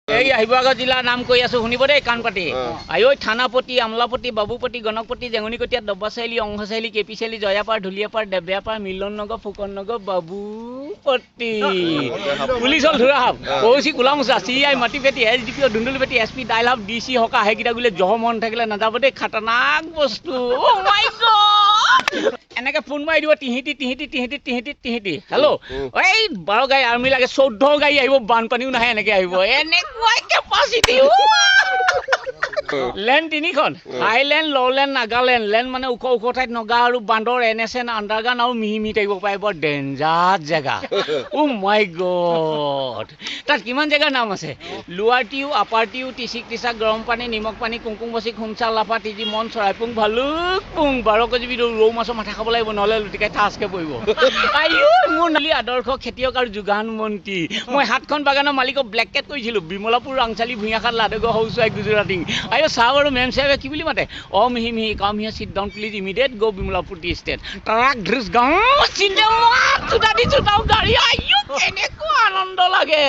এই আহিবগা জিলাৰ নাম কৈ আছো শুনিব দেই কাণ পাতি আই ঐ থানাপতি আমলাপতি বাবুপতি গণকপতি জেঙনিকটীয়া দব্বাচাৰিলি অংশচাৰিলি কেপি চাৰিলি জয়াপাৰ ঢুলীয়াপাৰ দেবেয়াপাৰ মিলন নগৰ ফুকন নগৰ বাবুপতি পুলিচ হল ধৰা হাব ওচি কোলামুচা CI মাটি পেটি SDP ধুন্দুলি পেটি SP ডাইল হাব DC হকা হেকিটা গুলে জহ মন থাকিলে নাযাব দেই খাতৰনাক বস্তু ও মাই গড এনেকে ফোন মাৰি দিব তিহিতি হেল্ল' এই 12 গাড়ী আৰ্মি লাগে 14 গাড়ী আহিব বানপানীও নাহে এনেকে আহিব এনেকুৱাই কেপাচিটি লেণ্ড তিনিখন হাইলেণ্ড ললেণ্ড নাগালেণ্ড লেণ্ড মানে ওখ ওখ ঠাইত নগা আৰু বান্দৰ NSN আণ্ডাৰগ্ৰাউণ্ড আৰু মিহি থাকিব পাৰে বৰ ডেঞ্জাৰ জেগা ও মাই গড তাত কিমান জেগাৰ নাম আছে লোৱাৰ টিউ আপাৰ টিউ টিচিক টিচাক গৰম পানী নিমখ পানী কুংকুম বচি খুমচা লাফা টিজি মন চৰাইপুং ভালুকপুং 12 কেজি ৰৌ মাছৰ মাথা খাব লাগিব নহ'লে লুটিকাই ঠাচকে পৰিব আইও মোৰ নালি আদৰ্শ খেতিয়ক আৰু যোগান মন্ত্ৰী মই হাতখন বাগানৰ মালিকক ব্লেকেট কৰিছিলোঁ বিমলাপুৰ ৰাংচালি ভূঞাখাত লাডগা হাউচৱাইফ গুজৰাটী আইও চাহ আৰু মেম সাহেবে কি বুলি মাতে অ মিহি মিহি come here sit down please immediate go Bimlapur tea estate truck ড্ৰিস গাঁও চিন্তা চুটা দি চুটাও গাড়ী আইও কেনেকুৱা আনন্দ লাগে